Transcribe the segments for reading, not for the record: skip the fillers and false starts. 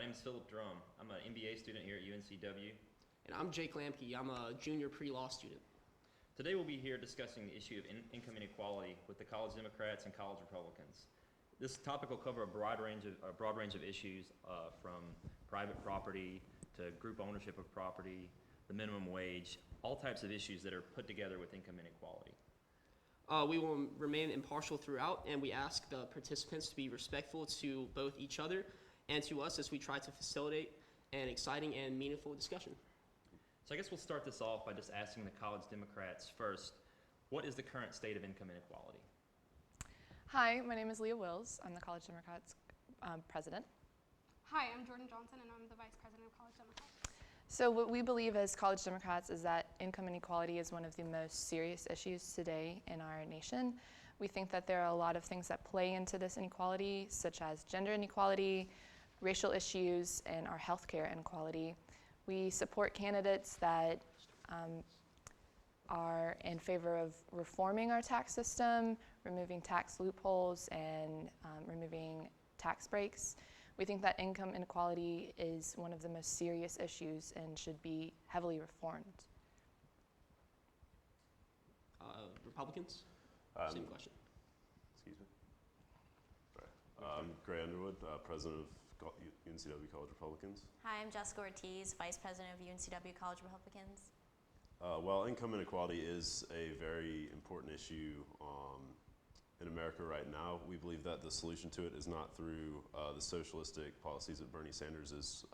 name is Philip Drum. I'm an MBA student here at UNCW. And I'm Jake Lamke. I'm a junior pre-law student. Today we'll be here discussing the issue of income inequality with the college Democrats and college Republicans. This topic will cover a broad range of issues from private property to group ownership of property, the minimum wage, all types of issues that are put together with income inequality. We will remain impartial throughout, and we ask the participants to be respectful to both each other and to us as we try to facilitate an exciting and meaningful discussion. So I guess we'll start this off by just asking the college Democrats first, what is the current state of income inequality? Hi, my name is Leah Wills. I'm the College Democrats president. Hi, I'm Jordan Johnson, and I'm the vice president of College Democrats. So what we believe as College Democrats is that income inequality is one of the most serious issues today in our nation. We think that there are a lot of things that play into this inequality, such as gender inequality, racial issues, and our healthcare inequality. We support candidates that are in favor of reforming our tax system, removing tax loopholes, and removing tax breaks. We think that income inequality is one of the most serious issues and should be heavily reformed. Republicans? Same question. Excuse me. I'm Gray Underwood, president of UNCW College Republicans. Hi, I'm Jessica Ortiz, vice president of UNCW College Republicans. Well, income inequality is a very important issue in America right now. We believe that the solution to it is not through the socialistic policies that Bernie Sanders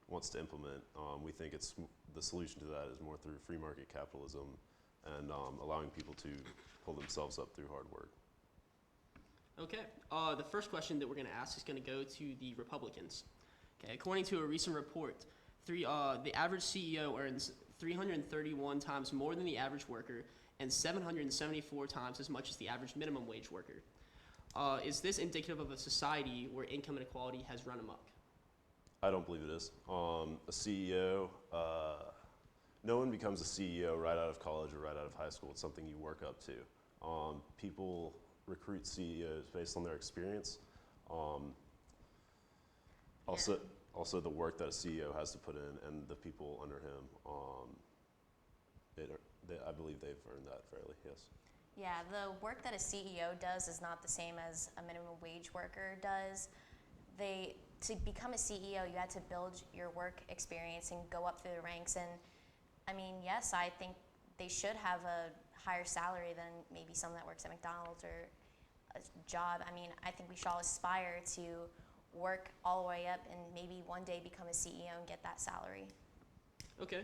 wants to implement. We think the solution to that is more through free market capitalism and allowing people to pull themselves up through hard work. Okay, the first question that we're going to ask is going to go to the Republicans. Okay, according to a recent report, the average CEO earns 331 times more than the average worker and 774 times as much as the average minimum wage worker. Is this indicative of a society where income inequality has run amok? I don't believe it is. A CEO, no one becomes a CEO right out of college or right out of high school. It's something you work up to. People recruit CEOs based on their experience. Also the work that a CEO has to put in and the people under him. I believe they've earned that fairly, yes. Yeah, the work that a CEO does is not the same as a minimum wage worker does. To become a CEO, you had to build your work experience and go up through the ranks. And I mean, yes, I think they should have a higher salary than maybe someone that works at McDonald's or a job. I mean, I think we should all aspire to work all the way up and maybe one day become a CEO and get that salary. Okay,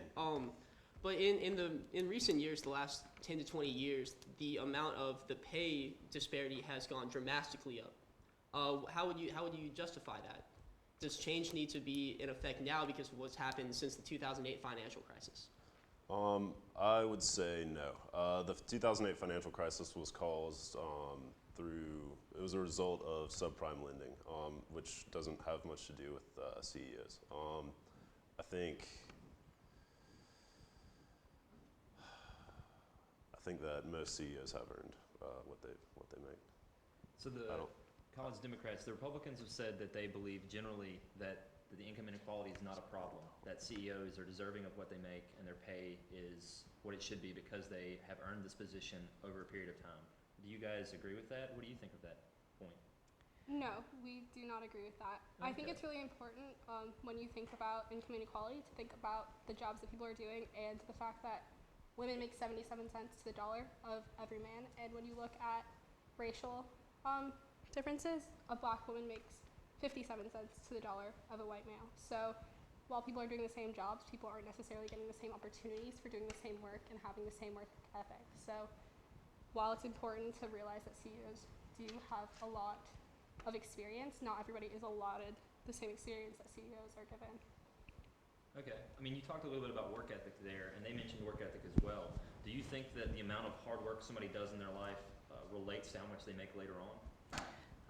but in recent years, the last 10 to 20 years, the amount of the pay disparity has gone dramatically up. How would you justify that? Does change need to be in effect now because of what's happened since the 2008 financial crisis? I would say no. The 2008 financial crisis was caused it was a result of subprime lending, which doesn't have much to do with CEOs. I think that most CEOs have earned what they make. So the college Democrats, the Republicans have said that they believe generally that the income inequality is not a problem, that CEOs are deserving of what they make and their pay is what it should be because they have earned this position over a period of time. Do you guys agree with that? What do you think of that point? No, we do not agree with that. Okay. I think it's really important when you think about income inequality to think about the jobs that people are doing and the fact that women make 77 cents to the dollar of every man. And when you look at racial differences, a black woman makes 57 cents to the dollar of a white male. So while people are doing the same jobs, people aren't necessarily getting the same opportunities for doing the same work and having the same work ethic. So while it's important to realize that CEOs do have a lot of experience, not everybody is allotted the same experience that CEOs are given. Okay, I mean, you talked a little bit about work ethic there, and they mentioned work ethic as well. Do you think that the amount of hard work somebody does in their life relates to how much they make later on?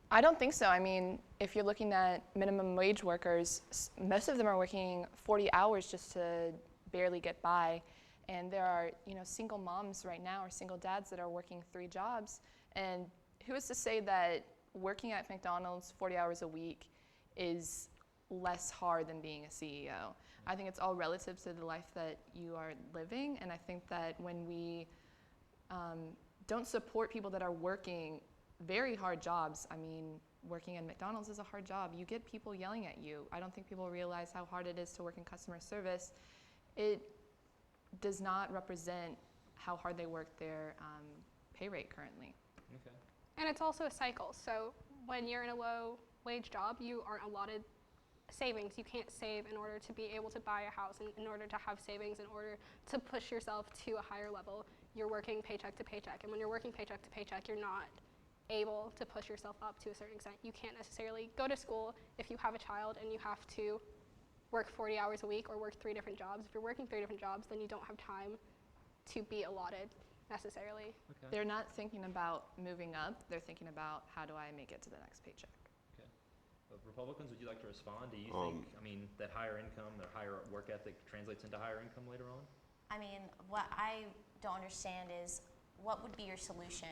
I don't think so. I mean, if you're looking at minimum wage workers, most of them are working 40 hours just to barely get by. And there are, single moms right now or single dads that are working 3 jobs. And who is to say that working at McDonald's 40 hours a week is less hard than being a CEO. I think it's all relative to the life that you are living, and I think that when we don't support people that are working very hard jobs, I mean, working in McDonald's is a hard job. You get people yelling at you. I don't think people realize how hard it is to work in customer service. It does not represent how hard they work their pay rate currently. Okay. And it's also a cycle. So when you're in a low wage job, you aren't allotted savings. You can't save in order to be able to buy a house, and in order to have savings, in order to push yourself to a higher level. You're working paycheck to paycheck. And when you're working paycheck to paycheck, you're not able to push yourself up to a certain extent. You can't necessarily go to school if you have a child and you have to work 40 hours a week or work 3 different jobs. If you're working 3 different jobs, then you don't have time to be allotted necessarily. Okay. They're not thinking about moving up, they're thinking about how do I make it to the next paycheck. Republicans, would you like to respond? Do you think, I mean, that higher income, their higher work ethic translates into higher income later on? I mean, what I don't understand is what would be your solution?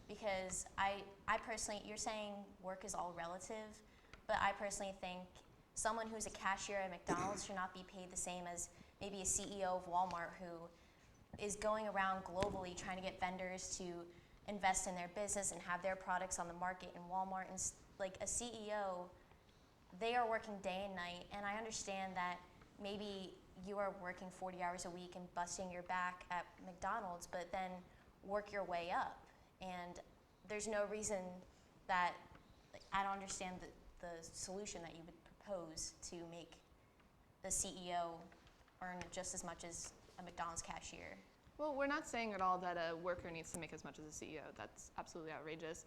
Because I personally, you're saying work is all relative, but I personally think someone who's a cashier at McDonald's should not be paid the same as maybe a CEO of Walmart who is going around globally trying to get vendors to invest in their business and have their products on the market. In Walmart, and like a CEO, they are working day and night, and I understand that maybe you are working 40 hours a week and busting your back at McDonald's, but then work your way up. And there's no reason that, like, I don't understand the solution that you would propose to make the CEO earn just as much as a McDonald's cashier. Well, we're not saying at all that a worker needs to make as much as a CEO. That's absolutely outrageous.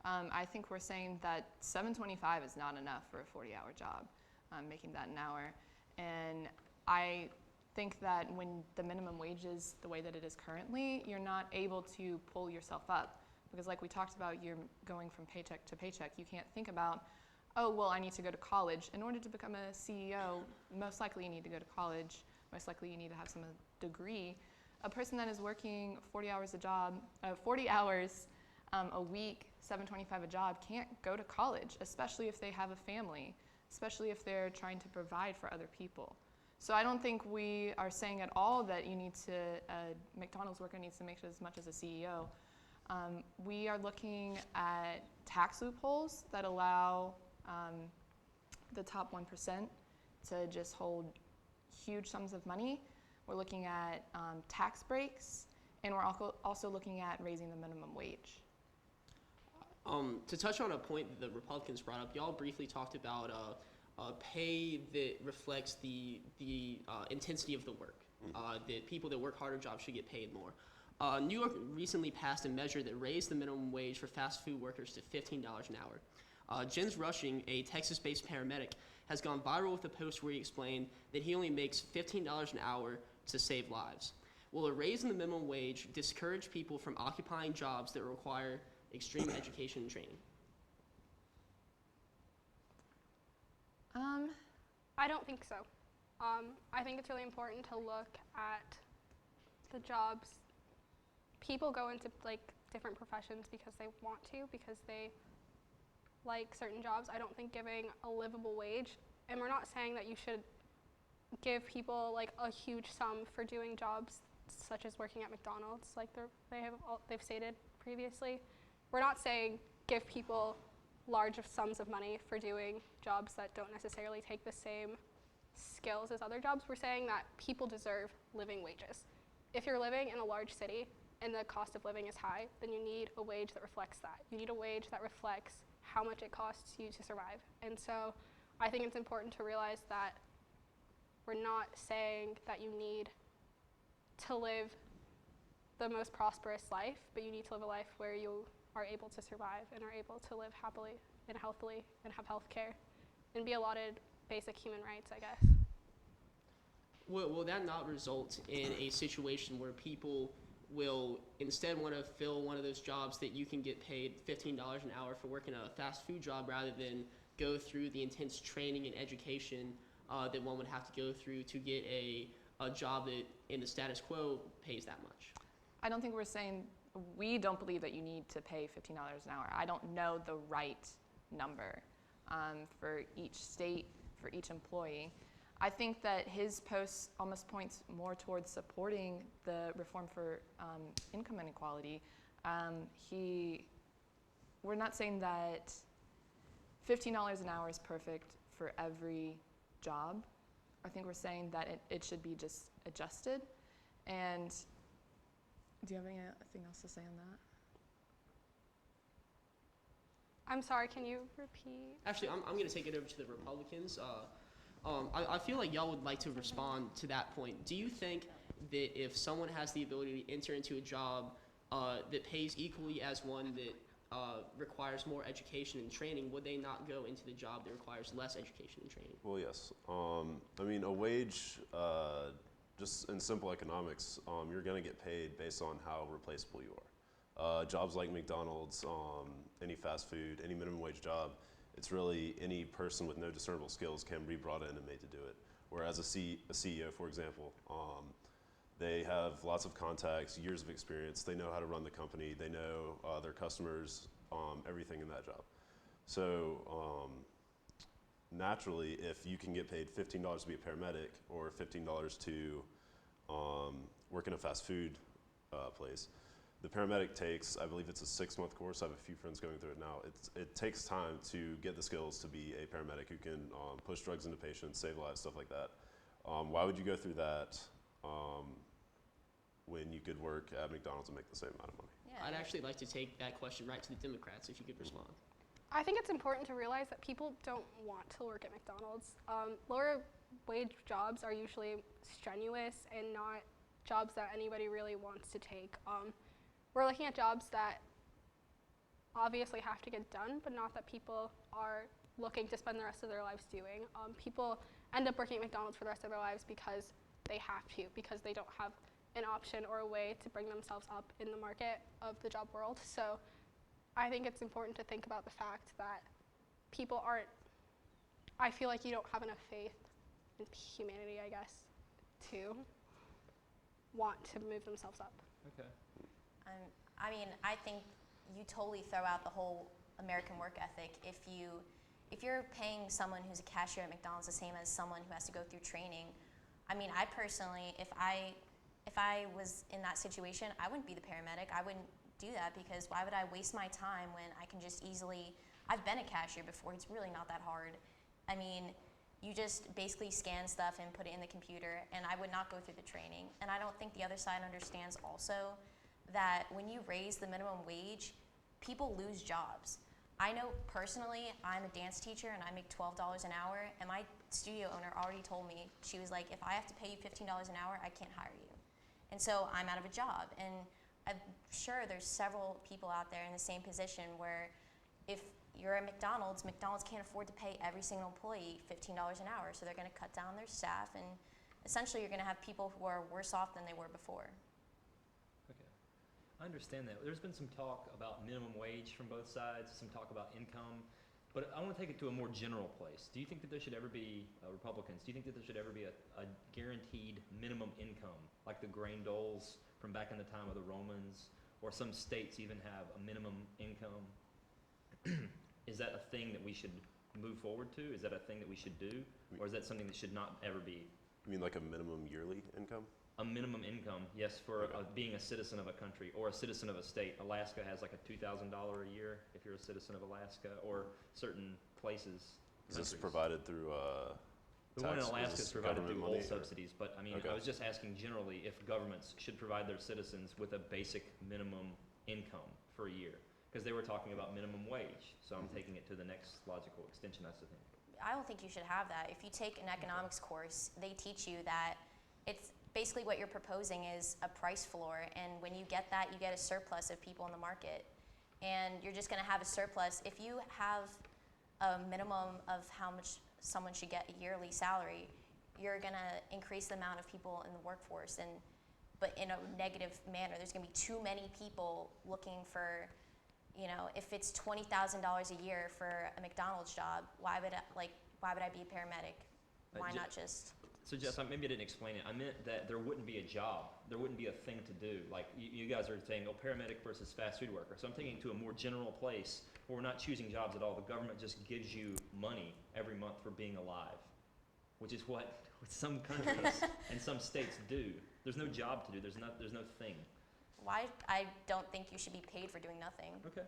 I think we're saying that $7.25 is not enough for a 40-hour job, making that an hour. And I think that when the minimum wage is the way that it is currently, you're not able to pull yourself up. Because like we talked about, you're going from paycheck to paycheck. You can't think about, oh, well, I need to go to college. In order to become a CEO, most likely you need to go to college. Most likely you need to have some degree. A person that is working 40 hours a week, $7.25 a job, can't go to college, especially if they have a family, especially if they're trying to provide for other people. So I don't think we are saying at all that you need to, a McDonald's worker needs to make as much as a CEO. We are looking at tax loopholes that allow the top 1% to just hold huge sums of money. We're looking at tax breaks, and we're also looking at raising the minimum wage. To touch on a point that the Republicans brought up, y'all briefly talked about pay that reflects the intensity of the work. That people that work harder jobs should get paid more. New York recently passed a measure that raised the minimum wage for fast food workers to $15 an hour. Jens Rushing, a Texas-based paramedic, has gone viral with a post where he explained that he only makes $15 an hour to save lives. Will a raise in the minimum wage discourage people from occupying jobs that require extreme education and training? I don't think so. I think it's really important to look at the jobs. People go into like different professions because they want to, because they like certain jobs. I don't think giving a livable wage, and we're not saying that you should give people like a huge sum for doing jobs such as working at McDonald's, like they've stated previously. We're not saying give people large sums of money for doing jobs that don't necessarily take the same skills as other jobs. We're saying that people deserve living wages. If you're living in a large city and the cost of living is high, then you need a wage that reflects that. You need a wage that reflects how much it costs you to survive. And so I think it's important to realize that we're not saying that you need to live the most prosperous life, but you need to live a life where you are able to survive and are able to live happily and healthily and have health care and be allotted basic human rights, I guess. Will that not result in a situation where people will instead want to fill one of those jobs that you can get paid $15 an hour for working a fast food job rather than go through the intense training and education that one would have to go through to get a job that in the status quo pays that much? I don't think we're saying, we don't believe that you need to pay $15 an hour. I don't know the right number for each state, for each employee. I think that his post almost points more towards supporting the reform for income inequality. We're not saying that $15 an hour is perfect for every job. I think we're saying that it should be just adjusted. And do you have anything else to say on that? I'm sorry, can you repeat? Actually, I'm going to take it over to the Republicans. I feel like y'all would like to respond to that point. Do you think that if someone has the ability to enter into a job that pays equally as one that requires more education and training, would they not go into the job that requires less education and training? Well, yes. I mean, a wage, just in simple economics, you're going to get paid based on how replaceable you are. Jobs like McDonald's, any fast food, any minimum wage job, it's really any person with no discernible skills can be brought in and made to do it. Whereas a CEO, for example, they have lots of contacts, years of experience. They know how to run the company. They know their customers, everything in that job. So naturally, if you can get paid $15 to be a paramedic or $15 to work in a fast food place, the paramedic takes, I believe it's a 6-month course. I have a few friends going through it now. It takes time to get the skills to be a paramedic who can push drugs into patients, save lives, stuff like that. Why would you go through that when you could work at McDonald's and make the same amount of money? Yeah. I'd actually like to take that question right to the Democrats, if you could respond. I think it's important to realize that people don't want to work at McDonald's. Lower wage jobs are usually strenuous and not jobs that anybody really wants to take. We're looking at jobs that obviously have to get done, but not that people are looking to spend the rest of their lives doing. People end up working at McDonald's for the rest of their lives because they have to, because they don't have an option or a way to bring themselves up in the market of the job world. So I think it's important to think about the fact that people aren't, I feel like you don't have enough faith in humanity, I guess, to want to move themselves up. Okay. I mean, I think you totally throw out the whole American work ethic if you're paying someone who's a cashier at McDonald's the same as someone who has to go through training. I mean, I personally, if I was in that situation, I wouldn't be the paramedic. I wouldn't do that because why would I waste my time when I can just easily, I've been a cashier before, it's really not that hard. I mean, you just basically scan stuff and put it in the computer, and I would not go through the training. And I don't think the other side understands also that when you raise the minimum wage, people lose jobs. I know personally, I'm a dance teacher and I make $12 an hour, and my studio owner already told me, she was like, if I have to pay you $15 an hour, I can't hire you. And so I'm out of a job. And I'm sure there's several people out there in the same position where if you're at McDonald's, McDonald's can't afford to pay every single employee $15 an hour, so they're gonna cut down their staff, and essentially you're gonna have people who are worse off than they were before. Okay. I understand that. There's been some talk about minimum wage from both sides, some talk about income, but I want to take it to a more general place. Do you think that there should ever be, Republicans, do you think that there should ever be a guaranteed minimum income, like the grain doles from back in the time of the Romans, or some states even have a minimum income? Is that a thing that we should move forward to? Is that a thing that we should do? Or is that something that should not ever be? You mean like a minimum yearly income? A minimum income, yes, for being a citizen of a country or a citizen of a state. Alaska has like a $2,000 a year if you're a citizen of Alaska, or certain places. Is this countries. provided through The one in tax- Alaska is provided government through money, oil or- subsidies, but I mean, Okay. I was just asking generally if governments should provide their citizens with a basic minimum income for a year. Because they were talking about minimum wage, so I'm taking it to the next logical extension, that's the thing. I don't think you should have that. If you take an economics course, they teach you that it's basically what you're proposing is a price floor, and when you get that, you get a surplus of people in the market. And you're just gonna have a surplus. If you have a minimum of how much someone should get a yearly salary, you're gonna increase the amount of people in the workforce, but in a negative manner. There's gonna be too many people looking for, you know, if it's $20,000 a year for a McDonald's job, why would I be a paramedic? Why not just? So Jess, maybe I didn't explain it. I meant that there wouldn't be a job. There wouldn't be a thing to do. Like you guys are saying, oh, paramedic versus fast food worker. So I'm taking it to a more general place where we're not choosing jobs at all. The government just gives you money every month for being alive. which is what some countries and some states do. There's no job to do. There's no thing. Why? I don't think you should be paid for doing nothing. Okay.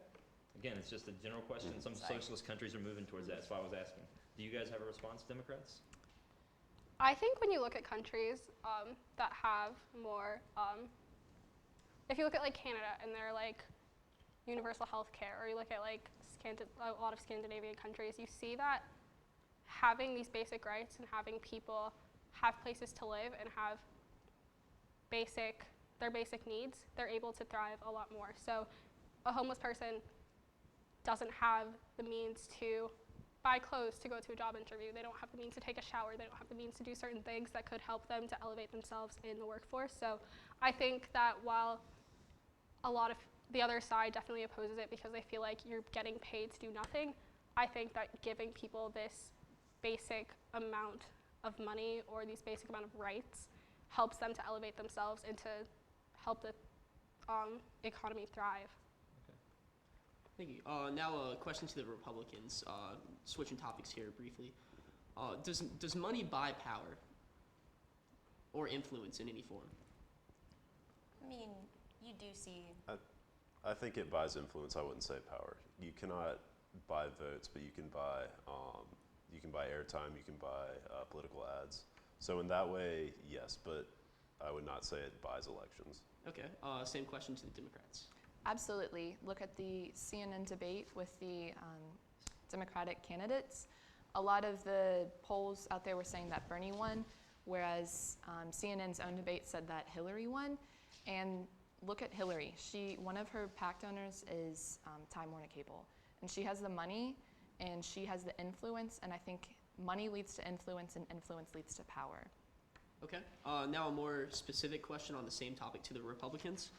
Again, it's just a general question. Some Sorry. socialist countries are moving towards that. That's why I was asking. Do you guys have a response, Democrats? I think when you look at countries that have more, if you look at like Canada and their like universal health care, or you look at like a lot of Scandinavian countries, you see that having these basic rights and having people have places to live and have their basic needs, they're able to thrive a lot more. So a homeless person doesn't have the means to buy clothes to go to a job interview. They don't have the means to take a shower. They don't have the means to do certain things that could help them to elevate themselves in the workforce. So I think that while a lot of the other side definitely opposes it because they feel like you're getting paid to do nothing, I think that giving people this basic amount of money or these basic amount of rights helps them to elevate themselves and to help the economy thrive. Thank you. Now a question to the Republicans, switching topics here briefly. Does money buy power or influence in any form? I mean, you do see. I think it buys influence. I wouldn't say power. You cannot buy votes, but you can buy airtime. You can buy political ads. So in that way, yes, but I would not say it buys elections. Okay. Same question to the Democrats. Absolutely. Look at the CNN debate with the Democratic candidates. A lot of the polls out there were saying that Bernie won, whereas CNN's own debate said that Hillary won. And look at Hillary. One of her PAC donors is Time Warner Cable, and she has the money and she has the influence. And I think money leads to influence, and influence leads to power. Okay. Now a more specific question on the same topic to the Republicans.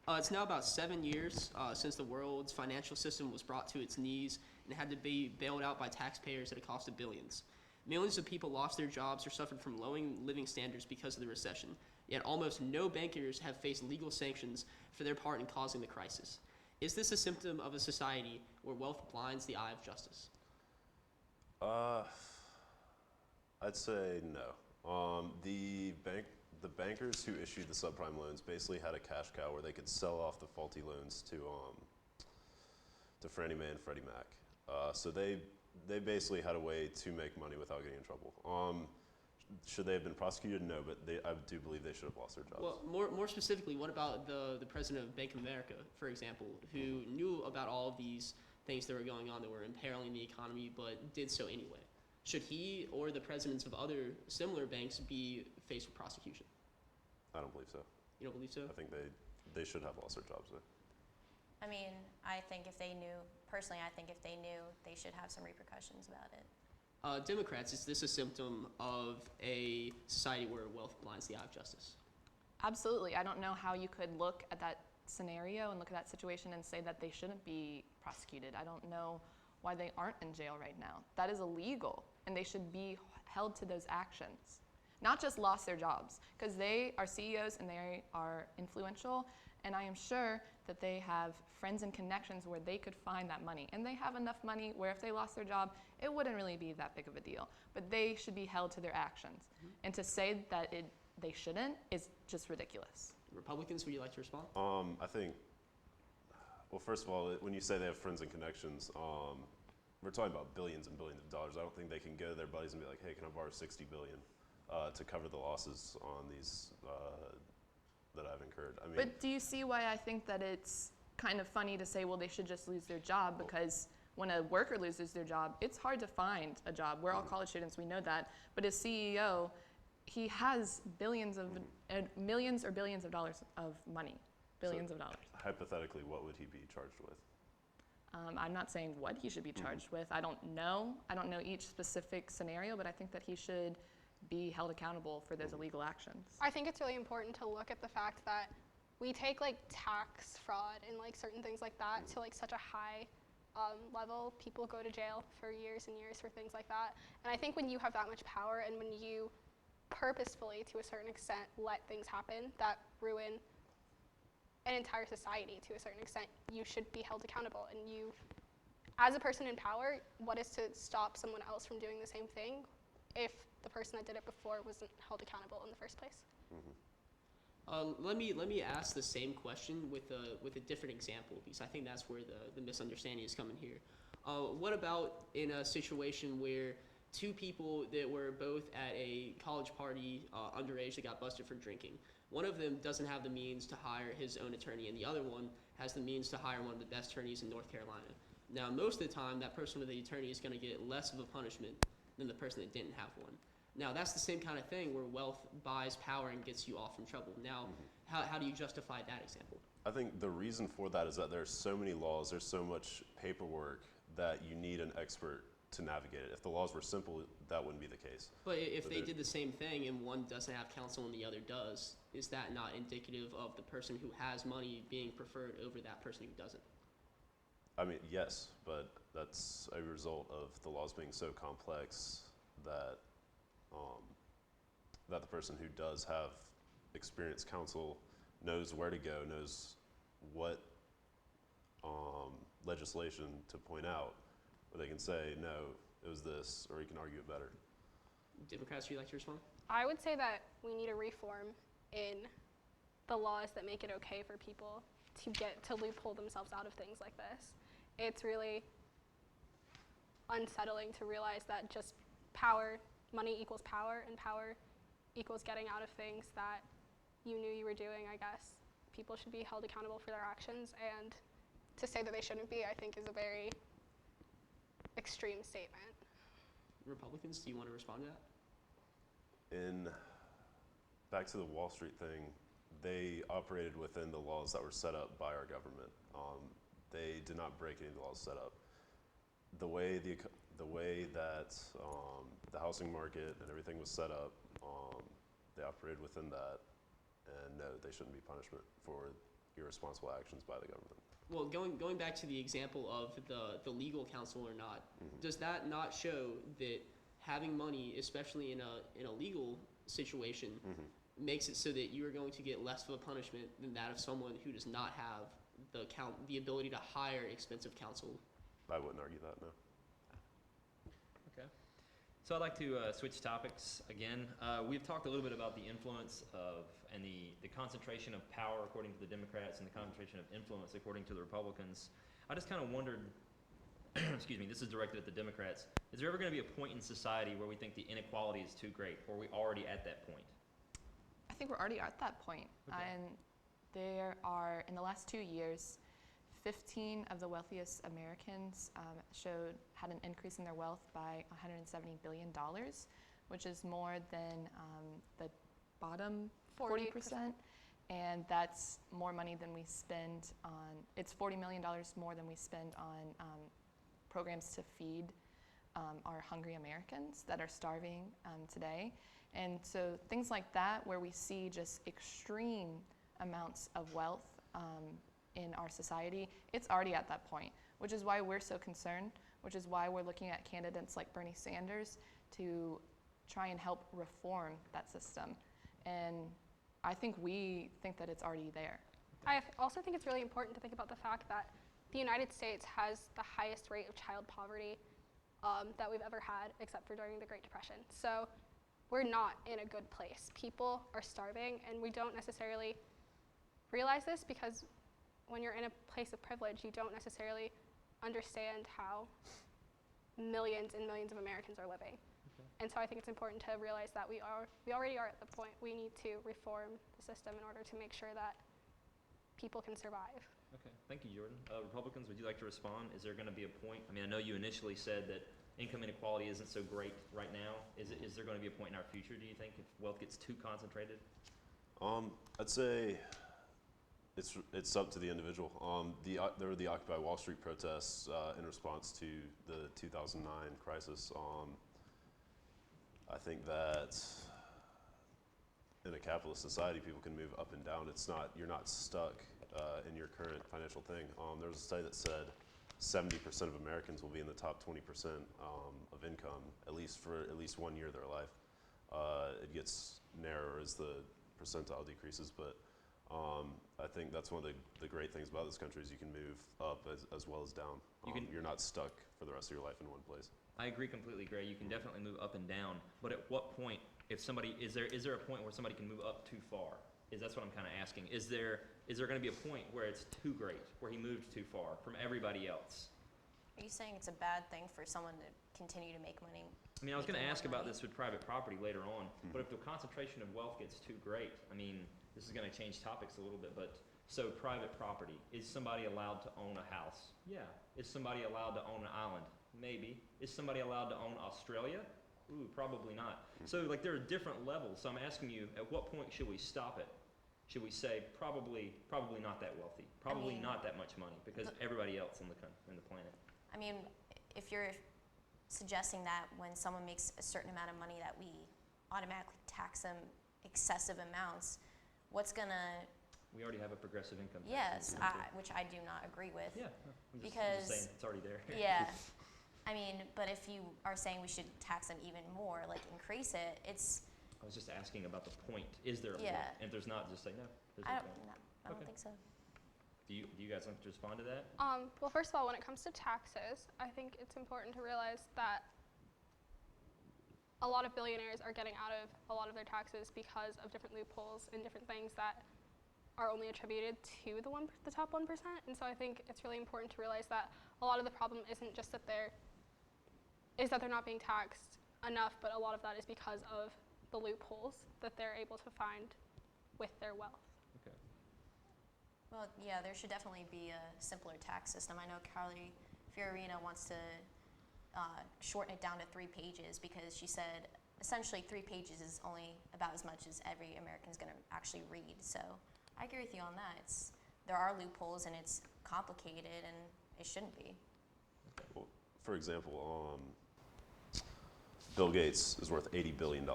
It's now about 7 years since the world's financial system was brought to its knees and had to be bailed out by taxpayers at a cost of billions. Millions of people lost their jobs or suffered from low living standards because of the recession. Yet almost no bankers have faced legal sanctions for their part in causing the crisis. Is this a symptom of a society where wealth blinds the eye of justice? I'd say no. The bankers who issued the subprime loans basically had a cash cow where they could sell off the faulty loans to Fannie Mae and Freddie Mac. So they basically had a way to make money without getting in trouble. Should they have been prosecuted? No, but I do believe they should have lost their jobs. Well, more specifically, what about the president of Bank of America, for example, who knew about all of these things that were going on that were imperiling the economy, but did so anyway? Should he or the presidents of other similar banks be faced with prosecution? I don't believe so. You don't believe so? I think they should have lost their jobs though. I mean, I think if they knew, personally, I think if they knew, they should have some repercussions about it. Democrats, is this a symptom of a society where wealth blinds the eye of justice? Absolutely. I don't know how you could look at that scenario and look at that situation and say that they shouldn't be prosecuted. I don't know why they aren't in jail right now. That is illegal, and they should be held to those actions. Not just lost their jobs, because they are CEOs and they are influential, and I am sure that they have friends and connections where they could find that money. And they have enough money where if they lost their job, it wouldn't really be that big of a deal. But they should be held to their actions. And to say that they shouldn't is just ridiculous. Republicans, would you like to respond? I think, well, first of all, when you say they have friends and connections, we're talking about billions and billions of dollars. I don't think they can go to their buddies and be like, hey, can I borrow $60 billion to cover the losses on these that I've incurred? I mean, But do you see why I think that it's kind of funny to say, well, they should just lose their job? Because when a worker loses their job, it's hard to find a job. We're all college students, we know that. But as CEO, he has billions of, millions or billions of dollars of money, billions of dollars. hypothetically, what would he be charged with? I'm not saying what he should be charged with. I don't know each specific scenario, but I think that he should be held accountable for those illegal actions. I think it's really important to look at the fact that we take like tax fraud and like certain things like that to like such a high level. People go to jail for years and years for things like that. And I think when you have that much power and when you purposefully, to a certain extent, let things happen that ruin an entire society to a certain extent, you should be held accountable. And you, as a person in power, what is to stop someone else from doing the same thing? If the person that did it before wasn't held accountable in the first place. Let me ask the same question with a different example, because I think that's where the misunderstanding is coming here. What about in a situation where two people that were both at a college party underage that got busted for drinking? One of them doesn't have the means to hire his own attorney, and the other one has the means to hire one of the best attorneys in North Carolina. Now, most of the time, that person with the attorney is going to get less of a punishment than the person that didn't have one. Now, that's the same kind of thing where wealth buys power and gets you off from trouble. Now, how do you justify that example? I think the reason for that is that there's so many laws, there's so much paperwork that you need an expert to navigate it. If the laws were simple, that wouldn't be the case. But if But they there- did the same thing and one doesn't have counsel and the other does, is that not indicative of the person who has money being preferred over that person who doesn't? I mean, yes, but that's a result of the laws being so complex that that the person who does have experienced counsel knows where to go, knows what legislation to point out, where they can say, no, it was this, or you can argue it better. Democrats, would you like to respond? I would say that we need a reform in the laws that make it okay for people to loophole themselves out of things like this. It's really unsettling to realize that just money equals power, and power equals getting out of things that you knew you were doing, I guess. People should be held accountable for their actions, and to say that they shouldn't be, I think, is a very extreme statement. Republicans, do you want to respond to that? Back to the Wall Street thing, they operated within the laws that were set up by our government. They did not break any of the laws set up. The way that the housing market and everything was set up, they operated within that, and no, they shouldn't be punishment for irresponsible actions by the government. Well, going back to the example of the legal counsel or not, does that not show that having money, especially in a legal situation, makes it so that you are going to get less of a punishment than that of someone who does not have the ability to hire expensive counsel? I wouldn't argue that, no. Okay. So I'd like to switch topics again. We've talked a little bit about the influence of and the concentration of power according to the Democrats and the concentration of influence according to the Republicans. I just kind of wondered, excuse me, this is directed at the Democrats, is there ever going to be a point in society where we think the inequality is too great, or are we already at that point? I think we're already at that point. Okay. And there are, in the last 2 years, 15 of the wealthiest Americans had an increase in their wealth by $170 billion, which is more than the bottom 40%. And that's more money than we spend on, it's $40 million more than we spend on programs to feed our hungry Americans that are starving today. And so things like that, where we see just extreme amounts of wealth in our society, it's already at that point, which is why we're so concerned, which is why we're looking at candidates like Bernie Sanders to try and help reform that system. And I think we think that it's already there. I also think it's really important to think about the fact that the United States has the highest rate of child poverty that we've ever had, except for during the Great Depression. So we're not in a good place. People are starving, and we don't necessarily realize this because when you're in a place of privilege, you don't necessarily understand how millions and millions of Americans are living. And so I think it's important to realize that we already are at the point we need to reform the system in order to make sure that people can survive. Okay, thank you, Jordan. Republicans, would you like to respond? Is there going to be a point? I mean, I know you initially said that income inequality isn't so great right now. Is there going to be a point in our future, do you think, if wealth gets too concentrated? I'd say it's up to the individual. There were the Occupy Wall Street protests in response to the 2009 crisis. I think that in a capitalist society, people can move up and down. You're not stuck in your current financial thing. There was a study that said 70% of Americans will be in the top 20% of income, at least for 1 year of their life. It gets narrower as the percentile decreases, but I think that's one of the great things about this country is you can move up as well as down. You're not stuck for the rest of your life in one place. I agree completely, Gray. You can definitely move up and down, but at what point, if somebody, is there a point where somebody can move up too far? That's what I'm kind of asking. Is there going to be a point where it's too great, where he moved too far from everybody else? Are you saying it's a bad thing for someone to continue to make money? I mean, I was going to Making ask more about money. this with private property later on, but if the concentration of wealth gets too great, I mean, this is going to change topics a little bit, but so private property, is somebody allowed to own a house? Yeah. Is somebody allowed to own an island? Maybe. Is somebody allowed to own Australia? Ooh, probably not. So like there are different levels. So I'm asking you, at what point should we stop it? Should we say probably not that wealthy, probably mean, not that much money because everybody else in the planet? I mean, if you're suggesting that when someone makes a certain amount of money that we automatically tax them excessive amounts, what's gonna, We already have a progressive income tax. yes, which I do not agree with. Yeah. I'm just Because- saying it's already there. Yeah. I mean, but if you are saying we should tax them even more, like increase it, it's, I was just asking about the point. Is there a Yeah. point? And if there's not, just say no. There's I no don't, point. no, I don't Okay. think so. Do you guys want to respond to that? Well, first of all, when it comes to taxes, I think it's important to realize that a lot of billionaires are getting out of a lot of their taxes because of different loopholes and different things that are only attributed to the top 1%. And so I think it's really important to realize that a lot of the problem isn't just that they're not being taxed enough, but a lot of that is because of the loopholes that they're able to find with their wealth. Okay. Well, yeah, there should definitely be a simpler tax system. I know Carly Fiorina wants to shorten it down to 3 pages because she said essentially 3 pages is only about as much as every American's going to actually read. So I agree with you on that. There are loopholes and it's complicated and it shouldn't be. Well, for example, Bill Gates is worth $80 billion.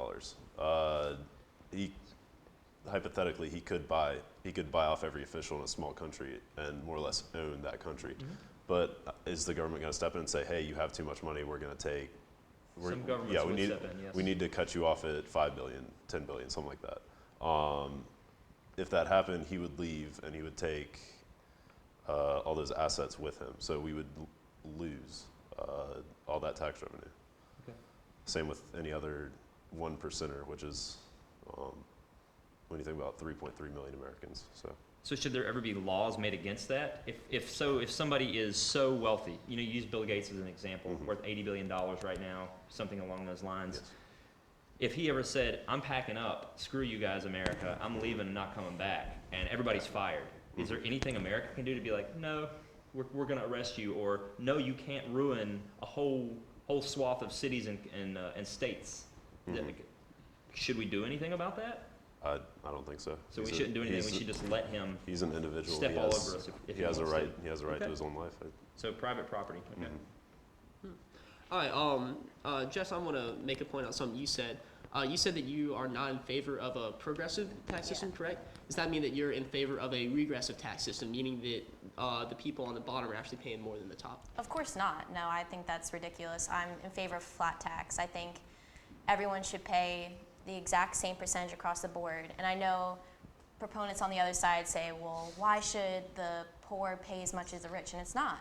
Hypothetically, he could buy off every official in a small country and more or less own that country. Mm-hmm. But is the government going to step in and say, "Hey, you have too much money. We're going to take." Some governments would step in, yes. We need to cut you off at 5 billion, 10 billion, something like that. If that happened, he would leave and he would take all those assets with him. So we would lose all that tax revenue. Okay. Same with any other 1%er, which is when you think about 3.3 million Americans. So should there ever be laws made against that? If somebody is so wealthy, you use Bill Gates as an example, worth $80 billion right now, something along those lines. Yes. If he ever said, "I'm packing up, screw you guys, America, I'm leaving and not coming back," and everybody's fired, is there anything America can do to be like, "No, we're going to arrest you," or "No, you can't ruin a whole swath of cities and states"? Should we do anything about that? I don't think so. So we shouldn't do anything. We should just let him He's an individual. step He all has- over us if He has a wants right. to. He has a right Okay. to his own life. So private property. Okay. All right, Jess, I want to make a point on something you said. You said that you are not in favor of a progressive tax system, correct? Does that mean that you're in favor of a regressive tax system, meaning that the people on the bottom are actually paying more than the top? Of course not. No, I think that's ridiculous. I'm in favor of flat tax. I think everyone should pay the exact same percentage across the board. And I know proponents on the other side say, well, why should the poor pay as much as the rich? And it's not.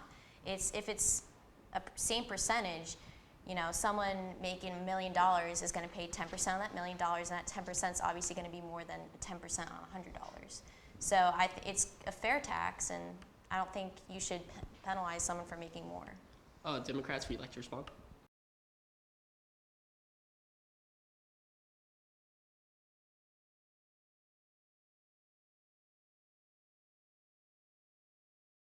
If it's a same percentage, someone making $1 million is going to pay 10% on that $1 million, and that 10% is obviously going to be more than 10% on $100. So it's a fair tax, and I don't think you should penalize someone for making more. Democrats, would you like to respond?